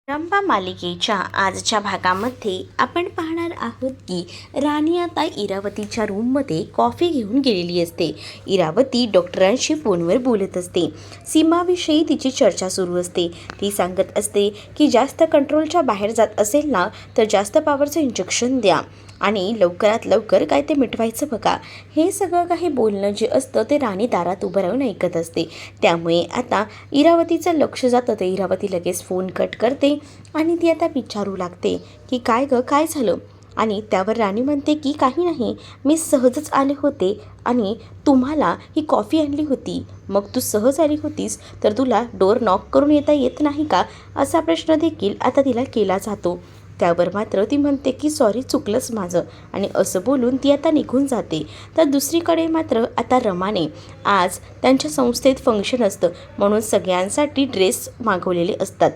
रंपा मालिकेच्या आजच्या भागामध्ये आपण पाहणार आहोत की राणी आता इरावतीच्या रूममध्ये कॉफी घेऊन गेलेली असते. इरावती डॉक्टरांशी फोनवर बोलत असते. सीमाविषयी तिची चर्चा सुरू असते. ती सांगत असते की जास्त कंट्रोलच्या बाहेर जात असेल ना तर जास्त पॉवरचं इंजेक्शन द्या आणि लवकरात लवकर काय ते मिटवायचं बघा. हे सगळं काही बोलणं जे असतं ते राणी दारात उभं राहून ऐकत असते. त्यामुळे आता इरावतीचं लक्ष जातं. तर इरावती लगेच फोन कट करते आणि ती आता विचारू लागते की काय गं, काय झालं. आणि त्यावर राणी म्हणते की काही नाही, मी सहजच आले होते आणि तुम्हाला ही कॉफी आणली होती. मग तू सहज आली होतीस तर तुला डोर नॉक करून येता येत नाही का, असा प्रश्न देखील आता तिला केला जातो. त्यावर मात्र ती म्हणते की सॉरी, चुकलंच माझं, आणि असं बोलून ती आता निघून जाते. तर दुसरीकडे मात्र आता रमाने आज त्यांच्या संस्थेत फंक्शन असतं म्हणून सगळ्यांसाठी ड्रेस मागवलेले असतात.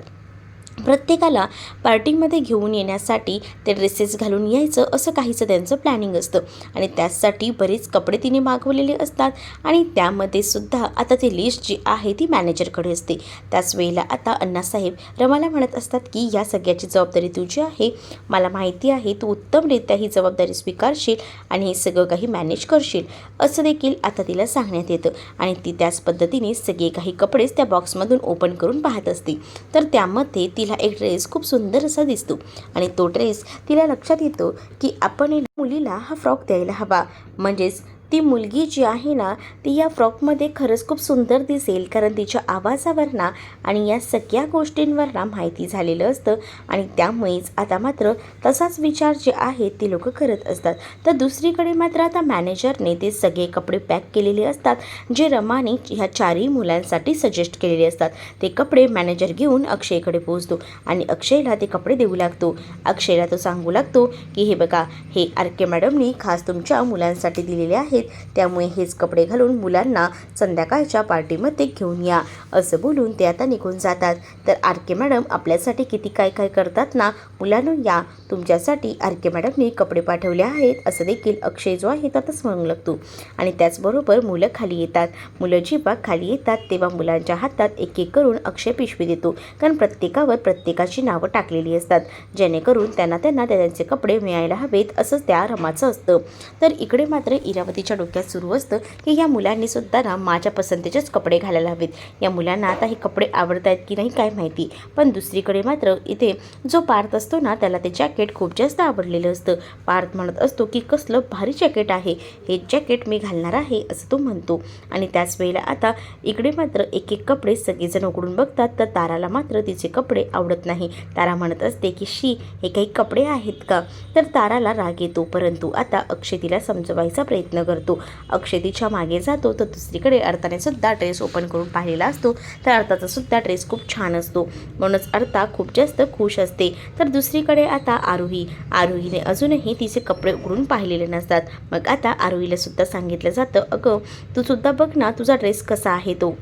प्रत्येकाला पार्टीमध्ये घेऊन येण्यासाठी ते ड्रेसेस घालून यायचं असं काहीचं त्यांचं प्लॅनिंग असतं आणि त्याचसाठी बरेच कपडे तिने मागवलेले असतात. आणि त्यामध्ये सुद्धा आता ती लिस्ट जी आहे ती मॅनेजरकडे असते. त्याच वेळेला आता अण्णासाहेब रमाला म्हणत असतात की या सगळ्याची जबाबदारी तुझी आहे. मला माहिती आहे तू उत्तमरित्या ही जबाबदारी स्वीकारशील आणि हे सगळं काही मॅनेज करशील, असं देखील आता तिला सांगण्यात येतं. आणि ती त्याच पद्धतीने सगळे काही कपडेच त्या बॉक्समधून ओपन करून पाहत असते. तर त्यामध्ये तिला एक ड्रेस खूप सुंदर असा दिसतो आणि तो ड्रेस तिला लक्षात येतो की आपण मुलीला हा फ्रॉक द्यायला हवा. म्हणजेच ती मुलगी जी आहे ना ती या फ्रॉकमध्ये खरंच खूप सुंदर दिसेल, कारण तिच्या आवाजावर ना आणि या सगळ्या गोष्टींवर ना माहिती झालेलं असतं. आणि त्यामुळेच आता मात्र तसाच विचार जे आहे ते लोक करत असतात. तर दुसरीकडे मात्र आता मॅनेजरने ते सगळे कपडे पॅक केलेले असतात जे रमाने ह्या चारही मुलांसाठी सजेस्ट केलेले असतात. ते कपडे मॅनेजर घेऊन अक्षयकडे पोहोचतो आणि अक्षयला ते कपडे देऊ लागतो. अक्षयला तो सांगू लागतो की हे बघा, हे आर.के. मॅडमनी खास तुमच्या मुलांसाठी दिलेले आहेत, त्यामुळे हेच कपडे घालून मुलांना संध्याकाळच्या पार्टीमध्ये घेऊन या, असं बोलून ते आता निघून जातात. तर आर.के. मॅडम आपल्यासाठी किती काय काय करतात ना, मुलांनो या, तुमच्यासाठी आर.के. मॅडमनी कपडे पाठवले आहेत, असं देखील अक्षय जो आहे त्यातच म्हणू लागतो. आणि त्याचबरोबर मुलं खाली येतात. मुलं जेव्हा खाली येतात तेव्हा मुलांच्या हातात एक एक करून अक्षय पिशवी देतो, कारण प्रत्येकावर प्रत्येकाची नावं टाकलेली असतात, जेणेकरून त्यांना त्यांचे कपडे मिळायला हवेत, असंच त्या रमाचं असतं. तर इकडे मात्र इरावतीच्या डोक्यात सुरू असतं की या मुलांनी सुद्धा ना माझ्या पसंतीचेच कपडे घालायला हवेत. या मुलांना आता हे कपडे आवडत आहेत की नाही काय माहिती. पण दुसरीकडे मात्र इथे जो पार्थ असतो ना त्याला ते जॅकेट खूप जास्त आवडलेलं असतं. पार्थ म्हणत असतो की कसलं भारी जॅकेट आहे, हे जॅकेट मी घालणार आहे, असं तो म्हणतो. आणि त्याच वेळेला आता इकडे मात्र एक एक कपडे सगळेजण उघडून बघतात. तर ताराला मात्र तिचे कपडे आवडत नाही. तारा म्हणत असते की शी, हे काही कपडे आहेत का. तर ताराला राग येतो, परंतु आता अक्षय तिला समजवायचा प्रयत्न करतो. अक्षय तिच्या मागे जातो. तर दुसरीकडे अर्थाने सुद्धा ड्रेस ओपन करून पाहिलेला असतो. तर अर्थाचा सुद्धा ड्रेस खूप छान असतो, म्हणूनच अर्था खूप जास्त खुश असते. तर दुसरीकडे आता आरोहीने अजूनही तिचे कपडे उघडून पाहिलेले नसतात. मग आता आरोहीला सुद्धा सांगितलं जातं, अगं तू सुद्धा बघ ना तुझा ड्रेस कसा आहे तो.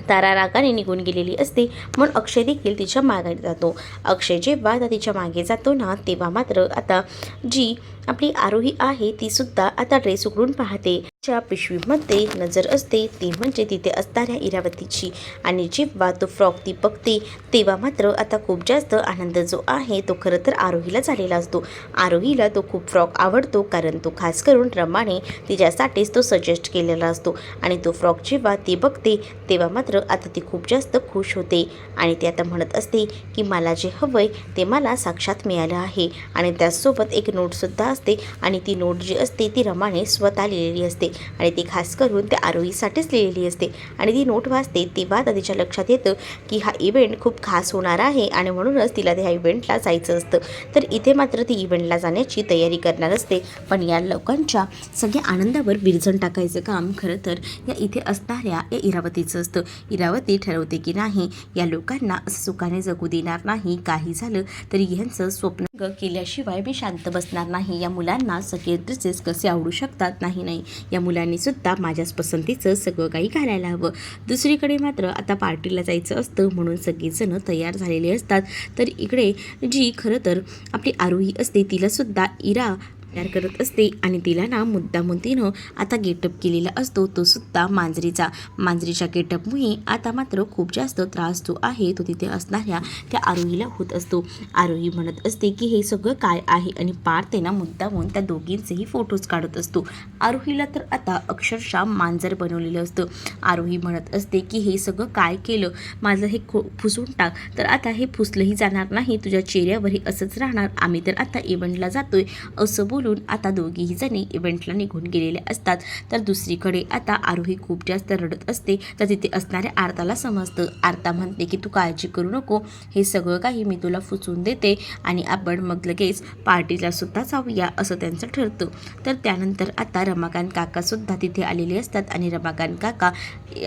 तारा रागाने निघून गेलेली असते, म्हणून अक्षय देखील तिच्या मागे जातो. अक्षय जेव्हा आता तिच्या मागे जातो ना तेव्हा मात्र आता जी आपली आरोही आहे ती सुद्धा आता ड्रेस उघडून पाहते. च्या पिशवीमध्ये नजर असते ती म्हणजे तिथे असणाऱ्या इरावतीची. आणि जेव्हा तो फ्रॉक ती बघते तेव्हा मात्र आता खूप जास्त आनंद जो आहे तो खरं तर आरोहीला झालेला असतो. आरोहीला तो खूप फ्रॉक आवडतो, कारण तो खास करून रमाने तिच्यासाठीच तो सजेस्ट केलेला असतो. आणि तो फ्रॉक जेव्हा ती बघते तेव्हा मात्र आता ती खूप जास्त खुश होते. आणि ती आता म्हणत असते की मला जे हवंय ते मला साक्षात मिळालं आहे. आणि त्याचसोबत एक नोटसुद्धा असते आणि ती नोट जी असते ती रमाने स्वतः लिहिलेली असते आणि ती खास करून त्या आरोहीसाठीच लिहिलेली असते. आणि ती नोट वाचते तेव्हा आता तिच्या लक्षात येतं की हा इव्हेंट खूप खास होणार आहे आणि म्हणूनच तिला त्या इव्हेंटला जायचं असतं. तर इथे मात्र ती इव्हेंटला जाण्याची तयारी करणार असते. पण या लोकांच्या सगळ्या आनंदावर विरजण टाकायचं काम खरं तर या इथे असणाऱ्या या इरावतीचं असतं. इरावती ठरवते की नाही, या लोकांना असं सुखाने जगू देणार नाही. काही झालं तरी ह्यांचं स्वप्न केल्याशिवाय मी शांत बसणार नाही. या मुलांना सगळे ड्रेसेस कसे आवडू शकतात, नाही, या मुलांनी सुद्धा माझ्याच पसंतीचं सगळं काही घालायला हवं. दुसरीकडे मात्र आता पार्टीला जायचं असतं म्हणून सगळेजण तयार झालेले असतात. तर इकडे जी खरं तर आपली आरोही असते तिला सुद्धा इरा तयार करत असते आणि तिला ना मुद्दामून तिनं आता गेटअप केलेला असतो, तो सुद्धा मांजरीच्या गेटअपमुळे आता मात्र खूप जास्त त्रास जो आहे तो तिथे असणाऱ्या त्या आरोहीला होत असतो. आरोही म्हणत असते की हे सगळं काय आहे आणि पार्थ ना मुद्दामून त्या दोघींचेही फोटोज काढत असतो. आरोहीला तर आता अक्षरशः मांजर बनवलेलं असतं. आरोही म्हणत असते की हे सगळं काय केलं, माझं हे पुसून टाक. तर आता हे पुसलंही जाणार नाही, तुझ्या चेहऱ्यावरही असंच राहणार, आम्ही तर आता इव्हेंटला जातोय असं बोलून आता दोघीही जणी इव्हेंटला निघून गेलेले असतात. तर दुसरीकडे आता आरोही खूप जास्त रडत असते. तर तिथे असणाऱ्या आरताला समजतं. आरता म्हणते की तू काळजी करू नको, हे सगळं काही मी तुला पुसून देते आणि आपण मग लगेच पार्टीला सुद्धा जाऊया असं त्यांचं ठरतं. तर त्यानंतर आता रमाकांत काकासुद्धा तिथे आलेले असतात आणि रमाकांत काका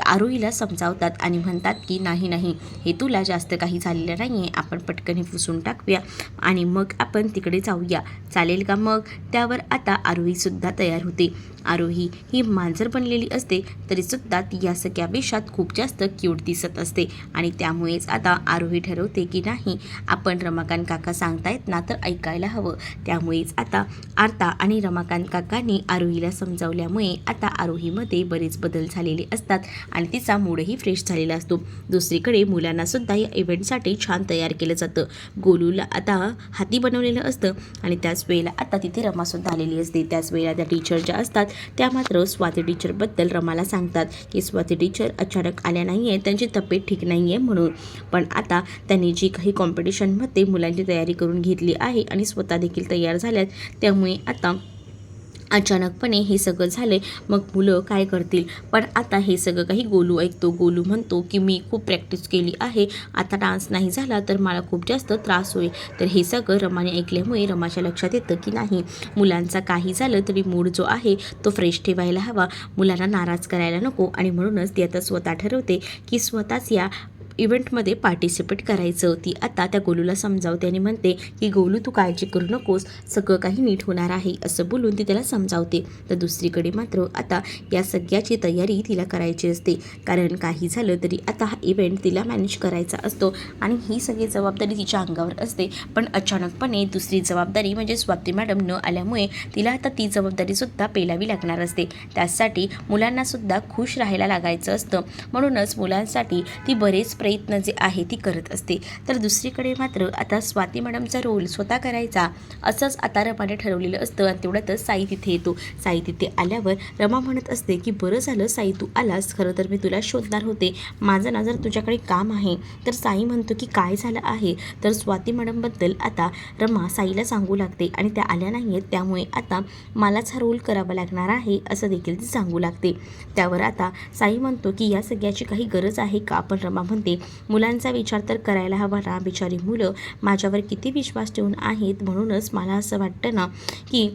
आरोहीला समजावतात आणि म्हणतात की नाही नाही, हे तुला जास्त काही झालेलं नाही आहे, आपण पटकन हे पुसून टाकूया आणि मग आपण तिकडे जाऊया, चालेल का? मग त्यावर आता आरोहीसुद्धा तयार होते. आरोही ही मांजर बनलेली असते तरीसुद्धा ती या सगळ्या वेशात खूप जास्त क्यूट दिसत असते आणि त्यामुळेच आता आरोही ठरवते की नाही, आपण रमाकांत काका सांगतायत ना तर ऐकायला हवं. त्यामुळेच आता आरता आणि रमाकांत काकांनी आरोहीला समजावल्यामुळे आता आरोहीमध्ये बरेच बदल झालेले असतात आणि तिचा मूडही फ्रेश झालेला असतो. दुसरीकडे मुलांनासुद्धा या इव्हेंटसाठी छान तयार केलं जातं. गोलूला आता हाती बनवलेलं असतं आणि त्याच वेळेला आता तिथे रमासुद्धा आलेली असते. त्याच वेळेला त्या टीचर ज्या असतात त्या मात्र स्वाती टीचरबद्दल रमाला सांगतात की स्वाती टीचर अचानक आल्या नाही आहे, त्यांची तब्येत ठीक नाही आहे म्हणून. पण आता त्यांनी जी काही कॉम्पिटिशनमध्ये मुलांची तयारी करून घेतली आहे आणि स्वतः देखील तयार झाल्यात, त्यामुळे आता अचानकपणे हे सगळं झाले. मग मुलं काय करतील? पण आता हे सगळं काही गोलू ऐकतो. गोलू म्हणतो की मी खूप प्रॅक्टिस केली आहे, आता डान्स नाही झाला तर मला खूप जास्त त्रास होईल. तर हे सगळं रमाने ऐकल्यामुळे रमाच्या लक्षात येतं की नाही, मुलांचा काही झालं तरी मूड जो आहे तो फ्रेश ठेवायला हवा, मुलांना नाराज करायला नको आणि म्हणूनच ती आता स्वतः ठरवते की स्वतःच या इव्हेंटमध्ये पार्टिसिपेट करायचं. ती आता त्या गोलूला समजावते आणि म्हणते की गोलू तू काळजी करू नकोस, सगळं काही नीट होणार आहे असं बोलून ती त्याला समजावते. तर दुसरीकडे मात्र आता या सगळ्याची तयारी तिला करायची असते, कारण काही झालं तरी आता हा इव्हेंट तिला मॅनेज करायचा असतो आणि ही सगळी जबाबदारी तिच्या अंगावर असते. पण अचानकपणे दुसरी जबाबदारी म्हणजे स्वाती मॅडम न आल्यामुळे तिला आता ती जबाबदारीसुद्धा पेलावी लागणार असते. त्यासाठी मुलांनासुद्धा खुश राहायला लागायचं असतं, म्हणूनच मुलांसाठी ती बरेच प्रयत्न जे आहे ती करत असते. तर दुसरीकडे मात्र आता स्वाती मॅडमचा रोल स्वतः करायचा असंच आता रमाने ठरवलेलं असतं आणि तेवढ्यातच साई तिथे येतो. साई तिथे आल्यावर रमा म्हणत असते की बरं झालं साई तू आलास, खरं तर मी तुला शोधणार होते, माझं ना जर तुझ्याकडे काम आहे. तर साई म्हणतो की काय झालं आहे? तर स्वाती मॅडमबद्दल आता रमा साईला सांगू लागते आणि त्या आल्या नाही आहेत, त्यामुळे आता मलाच हा रोल करावा लागणार आहे असं देखील ती सांगू लागते. त्यावर आता साई म्हणतो की या सगळ्याची काही गरज आहे का? पण रमा म्हणते मुलांचा विचार तर करायला हवा ना, बिचारी मुलं माझ्यावर किती विश्वास ठेवून आहेत, म्हणूनच मला असं वाटतं ना की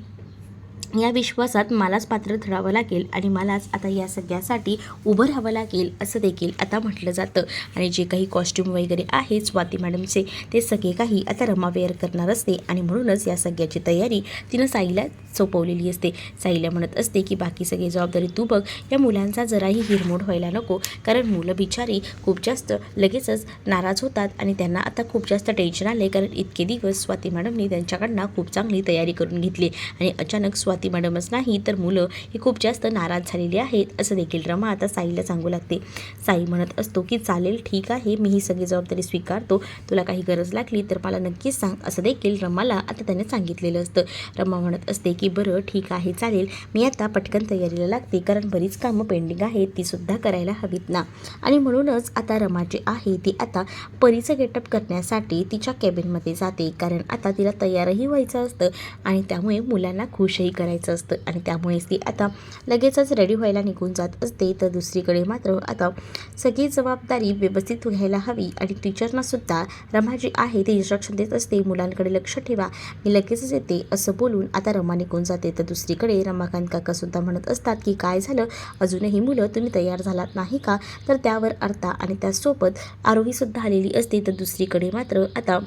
या विश्वासात मलाच पात्र ठरावं लागेल आणि मलाच आता या सगळ्यासाठी उभं राहावं लागेल असं देखील आता म्हटलं जातं. आणि जे काही कॉस्ट्यूम वगैरे आहे स्वाती मॅडमचे ते सगळे काही आता रमा वेअर करणार असते आणि म्हणूनच या सगळ्याची तयारी तिनं साईला सोपवलेली असते. साईला म्हणत असते की बाकी सगळी जबाबदारी तू बघ, या मुलांचा जराही हिरमोड व्हायला नको, कारण मुलं बिचारी खूप जास्त लगेचच नाराज होतात आणि त्यांना आता खूप जास्त टेन्शन आले, कारण इतके दिवस स्वाती मॅडमनी त्यांच्याकडनं खूप चांगली तयारी करून घेतली आणि अचानक स्वाती मॅडमच नाही तर मुलं ही खूप जास्त नाराज झालेली आहेत असं देखील रमा आता साईला सांगू लागते. साई म्हणत असतो की चालेल ठीक आहे, मी ही सगळी जबाबदारी स्वीकारतो, तुला काही गरज लागली तर मला नक्कीच सांग असं देखील रमाला आता त्याने सांगितलेलं असतं. रमा म्हणत असते की बरं ठीक आहे चालेल, मी आता पटकन तयारीला लागते, कारण बरीच कामं पेंडिंग आहेत तीसुद्धा करायला हवीत ना. आणि म्हणूनच आता रमा जी आहे ती आता परीचं गेटअप करण्यासाठी तिच्या केबिनमध्ये जाते, कारण आता तिला तयारही व्हायचं असतं आणि त्यामुळे मुलांना खुशही करायचं असतं आणि त्यामुळेच ती आता लगेचच रेडी व्हायला निघून जात असते. तर दुसरीकडे मात्र आता सगळी जबाबदारी व्यवस्थित घ्यायला हवी आणि टीचरनासुद्धा रमा जी आहे ती इन्स्ट्रक्शन देत असते, मुलांकडे लक्ष ठेवा, मी लगेचच येते असं बोलून आता रमा निघून जाते. तर दुसरीकडे रमाकांत काकासुद्धा म्हणत असतात की काय झालं, अजूनही मुलं तुम्ही तयार झालात नाही का? तर त्यावर आरता आणि त्यासोबत आरोहीसुद्धा आलेली असते. तर दुसरीकडे मात्र आता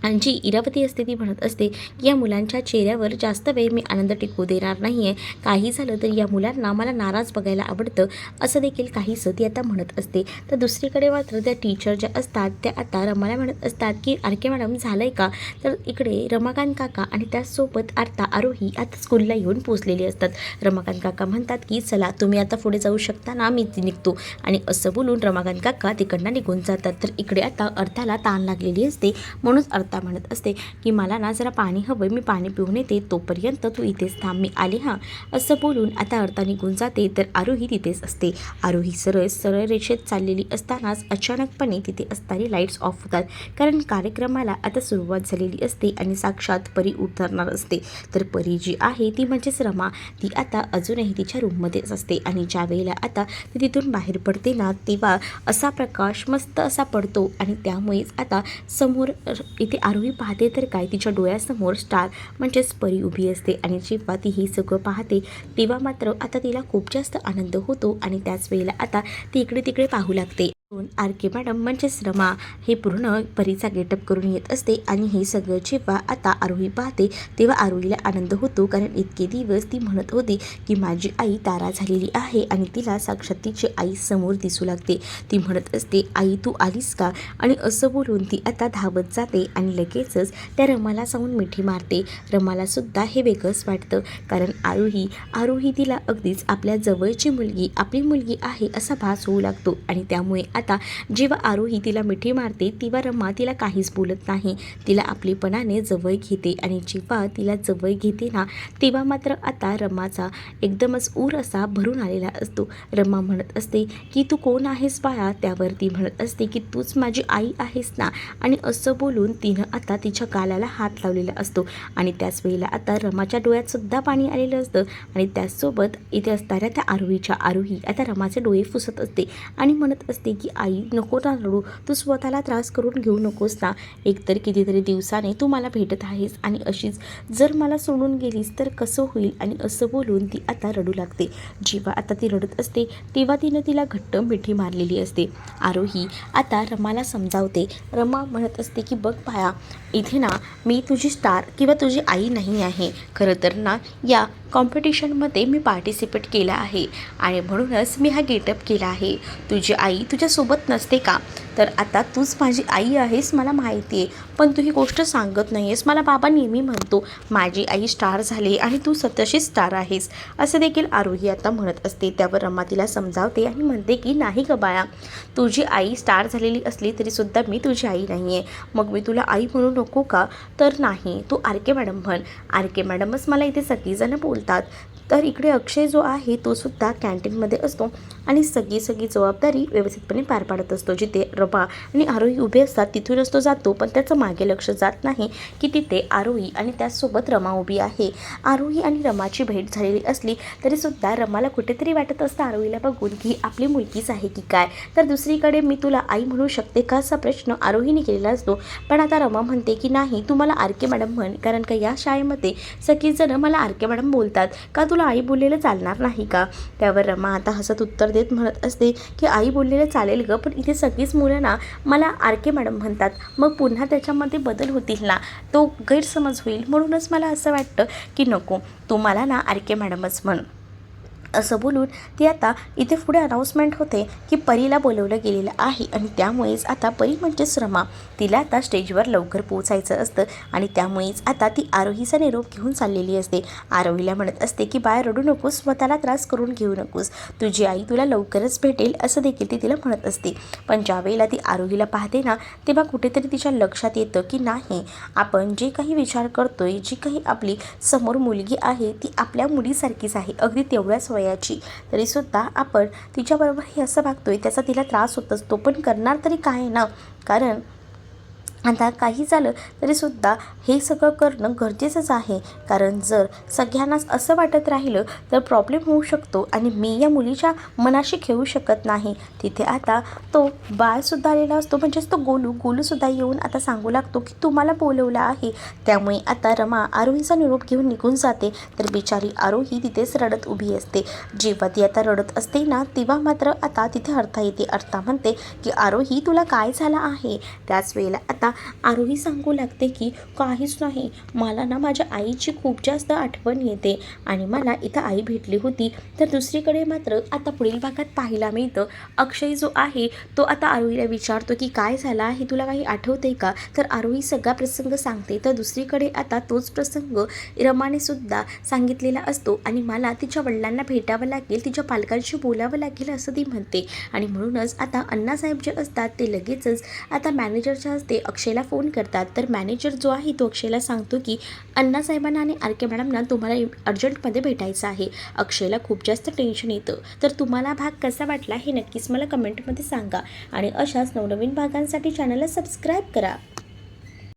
आणि जी इरावती असते ती म्हणत असते की या मुलांच्या चेहऱ्यावर जास्त वेळ मी आनंद टिकू देणार नाही आहे. काही झालं तर या मुलांना मला नाराज बघायला आवडतं, असं देखील काहीसं ती आता म्हणत असते. तर दुसरीकडे मात्र त्या टीचर ज्या असतात त्या आता रमाला म्हणत असतात की आरके मॅडम झालं आहे का? तर इकडे रमाकांत काका आणि त्याचसोबत आता आरोही आता स्कूलला येऊन पोचलेली असतात. रमाकांत काका म्हणतात की चला तुम्ही आता पुढे जाऊ शकता ना, मी निघतो. आणि असं बोलून रमाकांत काका तिकडनं निघून जातात. तर इकडे आता अर्थाला ताण लागलेली असते, म्हणून अर्था म्हणत असते की मला ना जरा पाणी हवं, मी पाणी पिऊन येते, तोपर्यंत तू इथेच थांब, मी आले हां. असं बोलून आता अर्था निघून जाते. तर आरोही तिथेच असते. आरोही सरळ सरळ रेषेत चाललेली असतानाच अचानकपणे तिथे असणारी लाईट्स ऑफ होतात, कारण कार्यक्रमाला आता सुरुवात झालेली असते आणि साक्षात परी उतरणार असते. तर परी जी आहे ती म्हणजेच रमा, ती आता अजूनही तिच्या रूममध्येच असते. आणि ज्या वेळेला आता ती तिथून बाहेर पडते ना, तेव्हा असा प्रकाश मस्त असा पडतो आणि त्यामुळेच आता समोर इथे आरोही पाहते तर काय, तिच्या डोळ्यासमोर स्टार म्हणजेच परी उभी असते. आणि जेव्हा ती हे सगळं पाहते तेव्हा मात्र आता तिला खूप जास्त आनंद होतो आणि त्याच वेळेला आता ती इकडे तिकडे पाहू लागते. आरके मॅडम म्हणजेच रमा हे पूर्ण परीचा गेटअप करून येत असते. आणि हे सगळं जेव्हा आता आरोही पाहते तेव्हा आरोहीला आनंद होतो, कारण इतके दिवस ती म्हणत होती की माझी आई तारा झालेली आहे आणि तिला साक्षात तिची आई समोर दिसू लागते. ती म्हणत असते आई तू आलीस का? आणि असं बोलून ती आता धावत जाते आणि लगेचच त्या रमाला जाऊन मिठी मारते. रमाला सुद्धा हे वेगळंच वाटतं, कारण आरोही तिला अगदीच आपल्या जवळची मुलगी, आपली मुलगी आहे असा भास होऊ लागतो. आणि त्यामुळे आता जेव्हा आरोही तिला मिठी मारते तेव्हा रमा तिला काहीच बोलत नाही, तिला आपलीपणाने जवळ घेते. आणि जेव्हा तिला जवळ घेते ना, तेव्हा मात्र आता रमाचा एकदमच ऊर असा भरून आलेला असतो. रमा म्हणत असते की तू कोण आहेस बाळा? त्यावर ती म्हणत असते की तूच माझी आई आहेस ना. आणि असं बोलून तिनं आता तिच्या गालाला हात लावलेला असतो. आणि त्याच वेळेला आता रमाच्या डोळ्यात सुद्धा पाणी आलेलं असतं. आणि त्याचसोबत इथे असणाऱ्या त्या आरोही आता रमाचे डोळे पुसत असते आणि म्हणत असते की आई नको ना रडू, तू स्वतःला त्रास करून घेऊ नकोस ना, एकतर कितीतरी दिवसाने तू मला भेटत आहेस आणि अशीच जर मला सोडून गेलीस तर कसं होईल? आणि असं बोलून ती आता रडू लागते. जेव्हा आता ती रडत असते तेव्हा तिनं तिला घट्ट मिठी मारलेली असते. आरोही आता रमाला समजावते. रमा म्हणत असते की बघ पाया, इथे ना मी तुझी स्टार किंवा तुझी आई नाही आहे. खरं तर ना या कॉम्पिटिशनमध्ये मी पार्टिसिपेट केला आहे आणि म्हणूनच मी हा गेटअप केला आहे. तुझी आई तुझ्यासोबत नसते का? तर आता तूच माझी आई आहेस मला माहिती आहे, पण तू ही गोष्ट सांगत नाही आहेस. मला बाबा नेहमी म्हणतो माझी आई स्टार झाली आणि तू स्वतःशी स्टार आहेस, असं देखील आरोही आता म्हणत असते. त्यावर रमा तिला समजावते आणि म्हणते की नाही ग बाया, तुझी आई स्टार झालेली असली तरीसुद्धा मी तुझी आई नाही आहे. मग मी तुला आई म्हणू नको का? तर नाही, तू आरके मॅडम म्हण. आरके मॅडमच मला इथे सगळीजणं बोलतात. तर इकडे अक्षय जो आहे तो सुद्धा कॅन्टीनमध्ये असतो आणि सगळी जबाबदारी व्यवस्थितपणे पार पाडत असतो. जिथे रमा आणि आरोही उभे असतात तिथूनच तो जातो, पण त्याचं मागे लक्ष जात नाही की तिथे आरोही आणि त्याचसोबत रमा उभी आहे. आरोही आणि रमाची भेट झालेली असली तरीसुद्धा रमाला कुठेतरी वाटत असतं आरोहीला बघून की आपली मुलगीच आहे की काय. तर दुसरीकडे मी तुला आई म्हणू शकते का असा प्रश्न आरोहीने केलेला असतो, पण आता रमा म्हणते की नाही तू मला आरके मॅडम म्हण, कारण का या शाळेमध्ये सगळीजणं मला आरके मॅडम बोलतात, का तुला आई बोललेलं चालणार नाही का? त्यावर रमा आता हसत उत्तर देत म्हणत असते की आई बोललेलं चालेल गं, पण इथे सगळीच मुलं ना मला आरके मॅडम म्हणतात, मग पुन्हा त्याच्यामध्ये बदल होतील ना, तो गैरसमज होईल. म्हणूनच मला असं वाटतं की नको, तू मला ना आरके मॅडमच म्हण. असं बोलून ती आता इथे पुढे अनाऊन्समेंट होते की परीला बोलवलं गेलेलं आहे आणि त्यामुळेच आता परी म्हणजेच रमा तिला आता स्टेजवर लवकर पोचायचं असतं आणि त्यामुळेच आता ती आरोहीचा निरोप घेऊन चाललेली असते. आरोहीला म्हणत असते की बाय रडू नकोस, स्वतःला त्रास करून घेऊ नकोस, तुझी आई तुला लवकरच भेटेल असं देखील ती तिला म्हणत असते. पण ज्या वेळेला ती आरोहीला पाहते ना तेव्हा कुठेतरी तिच्या लक्षात येतं की नाही, आपण जे काही विचार करतोय, जी काही आपली समोर मुलगी आहे ती आपल्या मुलीसारखीच आहे, अगदी तेवढ्याच वयाची, तरीसुद्धा आपण तिच्याबरोबर हे असं वागतोय त्याचा तिला त्रास होत असतो. पण करणार तरी काय ना, कारण आता काही झालं तरीसुद्धा हे सगळं करणं गरजेचंच आहे. कारण जर सगळ्यांनाच असं वाटत राहिलं तर प्रॉब्लेम होऊ शकतो आणि मी या मुलीच्या मनाशी खेळू शकत नाही. तिथे आता तो बाळसुद्धा आलेला असतो, म्हणजेच तो गोलूसुद्धा येऊन आता सांगू लागतो की तुम्हाला बोलवलं आहे. त्यामुळे आता रमा आरोहीचा निरोप घेऊन निघून जाते. तर बिचारी आरोही तिथेच रडत उभी असते. जेव्हा ती आता रडत असते ना तेव्हा मात्र आता तिथे अर्था येते. अर्था म्हणते की आरोही तुला काय झालं आहे? त्याच वेळेला आता आरोही सांगू लागते की काहीच नाही, मला ना माझ्या आईची खूप जास्त आठवण येते आणि मला इथं आई भेटली होती. तर दुसरीकडे मात्र आता पुढील भागात पाहायला मिळतं, अक्षय जो आहे तो आता आरोहीला विचारतो की काय झालं आहे, तुला काही आठवते का? तर आरोही सगळा प्रसंग सांगते. तर दुसरीकडे आता तोच प्रसंग रमाने सुद्धा सांगितलेला असतो आणि मला तिच्या वडिलांना भेटावं लागेल, तिच्या पालकांशी बोलावं लागेल असं ती म्हणते. आणि म्हणूनच आता अण्णासाहेब जे असतात ते लगेचच आता मॅनेजरच्या हस्ते अक्षयला फोन करतात. तर मॅनेजर जो आहे तो अक्षयला सांगतो की अण्णासाहेबांना आणि आर के मॅडमना तुम्हाला अर्जंटमध्ये भेटायचं आहे. अक्षयला खूप जास्त टेन्शन येतं. तर तुम्हाला भाग कसा वाटला हे नक्कीच मला कमेंटमध्ये सांगा आणि अशाच नवनवीन भागांसाठी चॅनलला सबस्क्राईब करा.